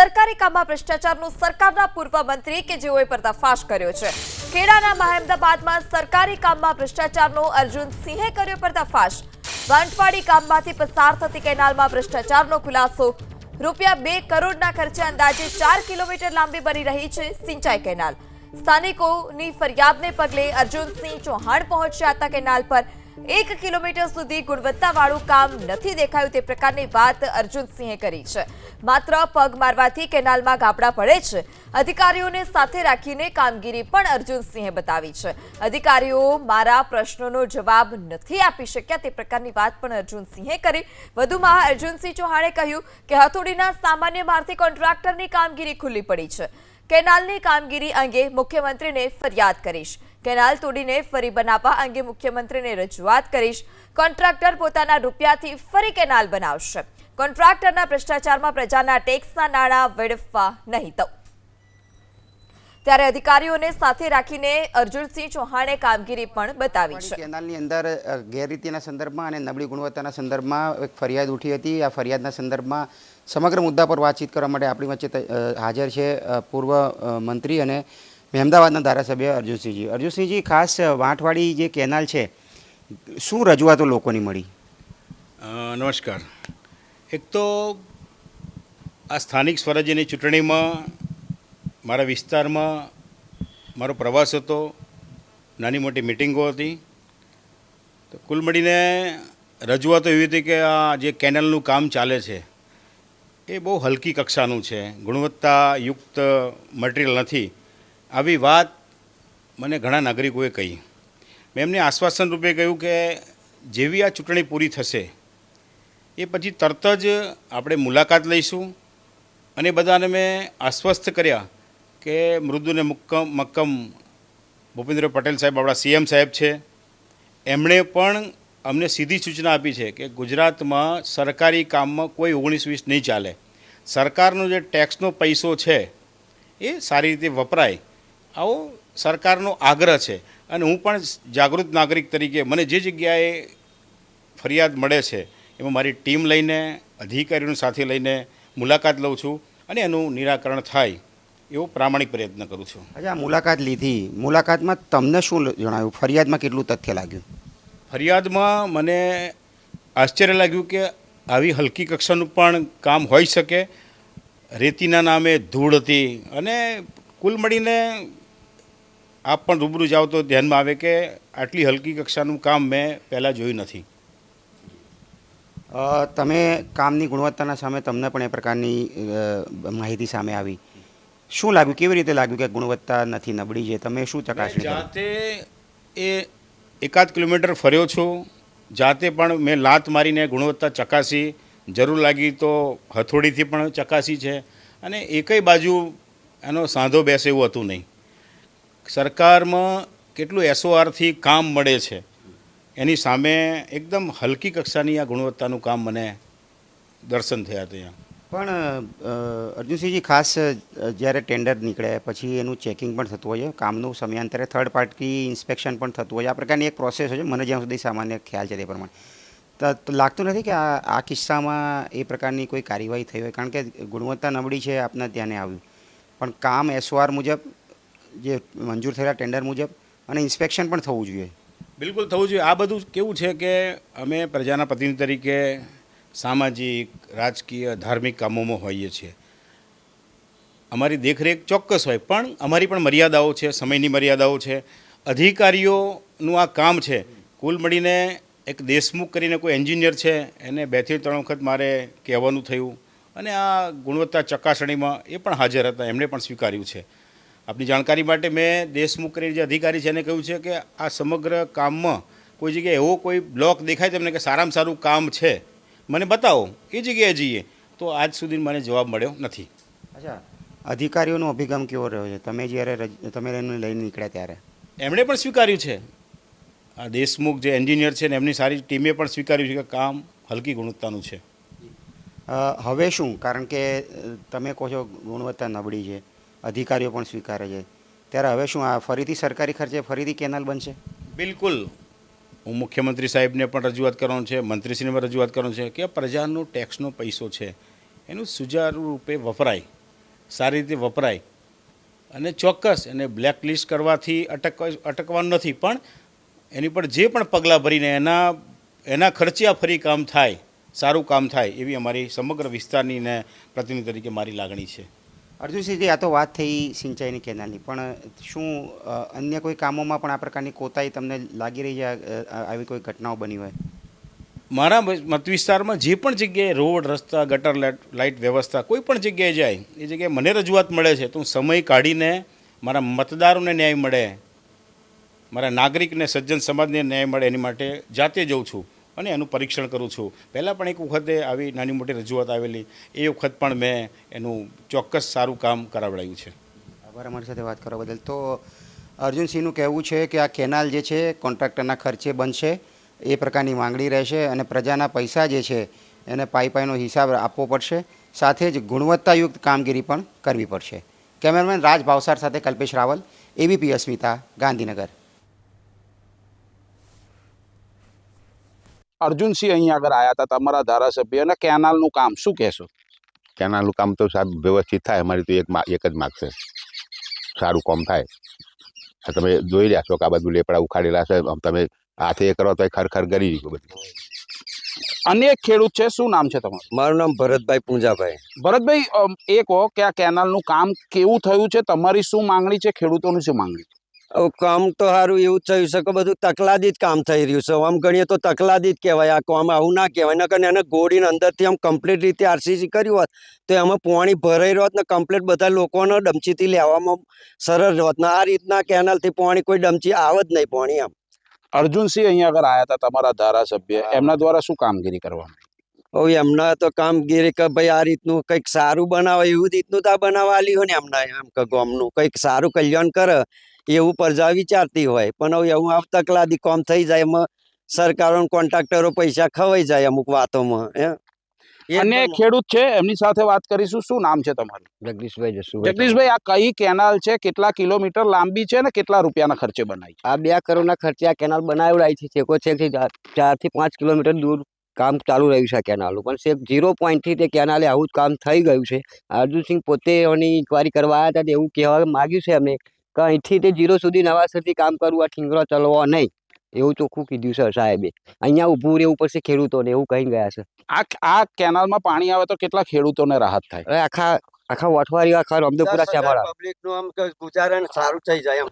સરકારી કામમાં ભ્રષ્ટાચારનો સરકારના પૂર્વ મંત્રી કે જેઓએ પર્દાફાશ કર્યો છે। ખેડાના મહેમદાબાદમાં સરકારી કામમાં ભ્રષ્ટાચારનો અર્જુન સિંહે કર્યો પર્દાફાશ। વાંટવાડી ગામમાંથી પસાર થતી કેનાલમાં ભ્રષ્ટાચારનો ખુલાસો। ₹2 કરોડના ખર્ચે અંદાજે 4 કિલોમીટર લાંબી બની રહી છે સિંચાઈ કેનાલ। સ્થાનિકોની ફરિયાદને પગલે અર્જુનસિંહ ચૌહાણ પહોંચ્યા હતા કેનાલ પર। 1 કિલોમીટર સુધી ગુણવત્તાવાળું કામ નથી દેખાયું તે પ્રકારની વાત અર્જુનસિંહે કરી છે। માત્ર પગ મારવાથી કેનાલમાં ગાબડા પડે છે। અધિકારીઓને સાથે રાખીને કામગીરી પણ અર્જુનસિંહે બતાવી છે। અધિકારીઓ મારા પ્રશ્નોનો જવાબ નથી આપી શક્યા તે પ્રકારની વાત પણ અર્જુનસિંહે કરી। વધુમાં અર્જુનસિંહ ચૌહાણે કહ્યું કે હથોડીના સામાન્ય મારથી કોન્ટ્રાક્ટરની કામગીરી ખુલ્લી પડી છે। કેનાલની કામગીરી અંગે મુખ્યમંત્રીને ફરિયાદ કરીશ। કેનાલ તોડીને ફરી બનાવવા અંગે મુખ્યમંત્રીને રજૂઆત કરીશ। કોન્ટ્રાક્ટર પોતાના રૂપિયાથી ફરી કેનાલ બનાવશે। કોન્ટ્રાક્ટરના ભ્રષ્ટાચારમાં પ્રજાના ટેક્સના નાણાં વેડફવા નહીં દઉં। ત્યારે અધિકારીઓને સાથે રાખીને અર્જુનસિંહ ચૌહાણે કામગીરી પણ બતાવી છે। કેનાલની અંદર ગેરરીતિના સંદર્ભમાં અને નબળી ગુણવત્તાના સંદર્ભમાં એક ફરિયાદ ઉઠી હતી। આ ફરિયાદના સંદર્ભમાં સમગ્ર મુદ્દા પર વાતચીત કરવા માટે આપણી વચ્ચે હાજર છે પૂર્વ મંત્રી અને મહેમદાવાદના ધારાસભ્ય અર્જુનસિંહજી। અર્જુનસિંહજી, ખાસ વાંટવાડી જે કેનાલ છે, શું રજૂઆતો લોકોની મળી? નમસ્કાર। એક તો આ સ્થાનિક સ્વરાજ્યની ચૂંટણીમાં મારા વિસ્તારમાં મારો પ્રવાસ હતો, નાની મોટી મિટિંગો હતી, તો કુલ મળીને રજૂઆતો એવી હતી કે આ જે કેનાલનું કામ ચાલે છે એ બહુ હલકી કક્ષાનું છે, ગુણવત્તાયુક્ત મટીરિયલ નથી। આવી વાત મને ઘણા નાગરિકોએ કહી। મેં એમને આશ્વાસન રૂપે કહ્યું કે જેવી આ ચૂંટણી પૂરી થશે એ પછી તરત જ આપણે મુલાકાત લઈશું અને બધાને મેં આશ્વસ્ત કર્યા કે મૃદુ ને મક્કમ ભૂપેન્દ્ર પટેલ સાહેબ, આપણા સીએમ સાહેબ છે, એમણે પણ અમને સીધી સૂચના આપી છે કે ગુજરાતમાં સરકારી કામમાં કોઈ 19-20 નહીં ચાલે। સરકારનો જે ટેક્સનો પૈસો છે એ સારી રીતે વપરાય, આવો સરકારનો આગ્રહ છે। અને હું પણ જાગૃત નાગરિક તરીકે મને જે જગ્યાએ ફરિયાદ મળે છે એમાં મારી ટીમ લઈને, અધિકારીઓને સાથે લઈને મુલાકાત લઉં છું અને એનું નિરાકરણ થાય એવો પ્રામાણિક પ્રયત્ન કરું છું। અચ્છા, મુલાકાત લીધી, મુલાકાતમાં તમને શું જણાવ્યું? ફરિયાદમાં કેટલું તથ્ય લાગ્યું? ફરિયાદમાં મને આશ્ચર્ય લાગ્યું કે આવી હલકી કક્ષાનું પણ કામ હોઈ શકે। રેતીના નામે ધૂળ હતી અને કુલ મળીને આપ પણ રૂબરૂ જાઓ તો ધ્યાનમાં આવે કે આટલી હલકી કક્ષાનું કામ મેં પહેલાં જોયું નથી। તમે કામની ગુણવત્તાના સામે તમને પણ એ પ્રકારની માહિતી સામે આવી, શું લાગ્યું? કેવી રીતે લાગ્યું કે ગુણવત્તા નથી, નબળી છે? તમે શું ચકાસણી કરી? જાતે એ 1 કિલોમીટર ફર્યો છું, જાતે પણ મેં લાત મારીને ગુણવત્તા ચકાસી, જરૂર લાગી તો હથોડીથી પણ ચકાસી છે અને એકેય બાજુ એનો સાંધો બેસે એવું હતું નહીં। સરકારમાં કેટલું એસઓઆરથી કામ મળે છે એની સામે એકદમ હલકી કક્ષાની આ ગુણવત્તાનું કામ મને દર્શન થયા ત્યાં। પણ અર્જુનસિંહજી, ખાસ જ્યારે ટેન્ડર નીકળે પછી એનું ચેકિંગ પણ થતું હોય છે, કામનું સમયાંતરે થર્ડ પાર્ટી ઇન્સ્પેક્શન પણ થતું હોય છે, આ પ્રકારની એક પ્રોસેસ હોય છે, મને જ્યાં સુધી સામાન્ય ખ્યાલ છે તે પ્રમાણે। તો લાગતું નથી કે આ કિસ્સામાં એ પ્રકારની કોઈ કાર્યવાહી થઈ હોય? કારણ કે ગુણવત્તા નબળી છે આપના ધ્યાને આવ્યું, પણ કામ એસઓઆર મુજબ, જે મંજૂર થયેલા ટેન્ડર મુજબ, અને ઇન્સ્પેક્શન પણ થવું જોઈએ। બિલકુલ થવું જોઈએ। આ બધું કેવું છે કે અમે પ્રજાના પ્રતિનિધિ તરીકે સામાજિક, રાજકીય, ધાર્મિક કામોમાં હોઈએ છીએ। અમારી દેખરેખ ચોક્કસ હોય, પણ અમારી પણ મર્યાદાઓ છે, સમયની મર્યાદાઓ છે। અધિકારીઓનું આ કામ છે। કુલ મળીને એક દેશમુખ કરીને કોઈ એન્જિનિયર છે, એને 2 થી 3 વખત મારે કહેવાનું થયું અને આ ગુણવત્તા ચકાસણીમાં એ પણ હાજર હતા, એમણે પણ સ્વીકાર્યું છે। આપની જાણકારી માટે મેં દેશમુખ કરીને જે અધિકારી છે એને કહ્યું છે કે આ સમગ્ર કામમાં કોઈ જગ્યાએ એવો કોઈ બ્લોક દેખાય તમને કે સારામાં સારું કામ છે, મને બતાવો, એ જગ્યાએ જઈએ। તો આજ સુધી મને જવાબ મળ્યો નથી। અચ્છા, અધિકારીઓનો અભિગમ કેવો રહ્યો છે? તમે એને લઈને નીકળ્યા ત્યારે એમણે પણ સ્વીકાર્યું છે, આ દેશમુખ જે એન્જિનિયર છે ને એમની સારી ટીમે પણ સ્વીકાર્યું છે કે કામ હલકી ગુણવત્તાનું છે। હવે શું? કારણ કે તમે કહો છો ગુણવત્તા નબળી છે, અધિકારીઓ પણ સ્વીકારે છે, ત્યારે હવે શું? આ ફરીથી સરકારી ખર્ચે ફરીથી કેનાલ બનશે? બિલકુલ। હું મુખ્યમંત્રી સાહેબને પણ રજૂઆત કરવાનું છે, મંત્રીશ્રીને પણ રજૂઆત કરવાનું છે કે પ્રજાનો ટેક્સનો પૈસો છે એનું સુચારુ રૂપે વપરાય સારી રીતે વપરાય અને ચોક્કસ એને બ્લેકલિસ્ટ કરવાથી અટકવાનું નથી, પણ એની પર જે પણ પગલાં ભરીને એના ખર્ચિયા ફરી કામ થાય, સારું કામ થાય એવી અમારી સમગ્ર વિસ્તારની ને પ્રતિનિધિ તરીકે મારી લાગણી છે. અર્જુનસિંહજી, આ તો વાત થઈ સિંચાઈની કેનાલની, પણ શું અન્ય કોઈ કામોમાં પણ આ પ્રકારની કોતાહી તમને લાગી રહી છે? આવી કોઈ ઘટનાઓ બની હોય? મારા મત વિસ્તારમાં જે પણ જગ્યાએ રોડ, રસ્તા, ગટર લાઇટ વ્યવસ્થા કોઈ પણ જગ્યાએ જાય એ જગ્યાએ મને રજૂઆત મળે છે તો હું સમય કાઢીને મારા મતદારોને ન્યાય મળે, મારા નાગરિકને, સજ્જન સમાજને ન્યાય મળે એની માટે જાતે જઉં છું અને એનું પરીક્ષણ કરું છું. પહેલાં પણ એક વખતે આવી નાની મોટી રજૂઆત આવેલી, એ વખત પણ મેં એનું ચોક્કસ સારું કામ કરાવડાવ્યું છે. આભાર અમારી સાથે વાત કરવા બદલ. તો અર્જુનસિંહનું કહેવું છે કે આ કેનાલ જે છે કોન્ટ્રાક્ટરના ખર્ચે બનશે, એ પ્રકારની માંગણી રહેશે અને પ્રજાના પૈસા જે છે એને પાઈનો હિસાબ આપવો પડશે, સાથે જ ગુણવત્તાયુક્ત કામગીરી પણ કરવી પડશે. કેમેરામેન રાજ ભાવસાર સાથે કલ્પેશ રાવલ, એબીપી અસ્મિતા, ગાંધીનગર. અર્જુનસિંહ અહીંયા આગળ આવ્યા હતા, તમારા ધારાસભ્ય, અને કેનાલનું કામ શું કહેશો? કેનાલનું કામ તો સાહેબ વ્યવસ્થિત થાય, અમારી તો એક જ માગ છે, સારું કામ થાય. તમે જોઈ રહ્યા છો કે આ બધું લેપડા ઉખાડેલા છે, તમે હાથે એ કરો તો ખરખર કરી બધી. અન્ય એક ખેડૂત છે, શું નામ છે તમારું? મારું નામ ભરતભાઈ પૂંજાભાઈ. ભરતભાઈ, એ કહો કે આ કેનાલનું કામ કેવું થયું છે, તમારી શું માંગણી છે, ખેડૂતોની શું માંગણી? કામ તો સારું એવું થયું છે કે બધું તકલાદી જ કામ થઈ રહ્યું છે. આમ ગણીએ તો તકલાદી જ કહેવાય. આ કામ આવું ના કહેવાય. નકર એને ગોળીને અંદરથી આમ કમ્પ્લીટ રીતે આરસીસી કર્યું હોત તો એમાં પાણી ભરાઈ રહ્યું હોત ને કમ્પ્લીટ બધા લોકોને ડમચીથી લેવામાં સરળ હોત ને આ રીતના કેનાલથી પાણી કોઈ ડમચી આવે જ નહીં પાણી. આમ અર્જુનસિંહ અહીંયા આગળ આવ્યા હતા, તમારા ધારાસભ્ય, એમના દ્વારા શું કામગીરી કરવામાં? હવે એમના તો કામગીરી કે ભાઈ આ રીતનું કંઈક સારું બનાવે એવું રીતનું તો આ બનાવવા આલી હોય ને એમના, એમ કે ગામનું કંઈક સારું કલ્યાણ કરે એવું પ્રજા વિચારતી હોય. પણ હવે એવું આ તકલાદી કામ થઈ જાય, એમાં સરકારો કોન્ટ્રાક્ટરો પૈસા ખવાઈ જાય અમુક વાતોમાં. અને એક ખેડૂત છે, એમની સાથે વાત કરીશું. શું નામ છે તમારું? જગદીશભાઈ જસુભાઈ. જગદીશભાઈ, આ કઈ કેનાલ છે, કેટલા કિલોમીટર લાંબી છે ને કેટલા રૂપિયાના ખર્ચે બનાવી? આ 2 કરોડના ખર્ચે આ કેનાલ બનાવડાવી છે. છેકો છેકથી 4 થી 5 કિલોમીટર દૂર કામ ચાલુ રહ્યું છે કેનાલનું, પણ છેક 0 પોઈન્ટથી તે કેનાલે આવું જ કામ થઈ ગયું છે. અર્જુનસિંહ પોતે એની ઇન્કવાયરી કરવા આવ્યા હતા, એવું કહેવા માગ્યું છે એમને કે અહીંથી તે 0 સુધી નવાસરથી કામ કરવું, આ ઠીંગરો ચલાવવા નહીં, એવું ચોખ્ખું કીધું છે સાહેબે. અહીંયા ઊભું રહેવું પડશે ખેડૂતોને, એવું કહી ગયા છે. આ કેનાલમાં પાણી આવે તો કેટલા ખેડૂતોને રાહત થાય? હવે આખા વઠવારી આખા રમદેપુરા છે અમારા પબ્લિકનું આમ કે ગુજારણ સારું થઈ જાય એમ.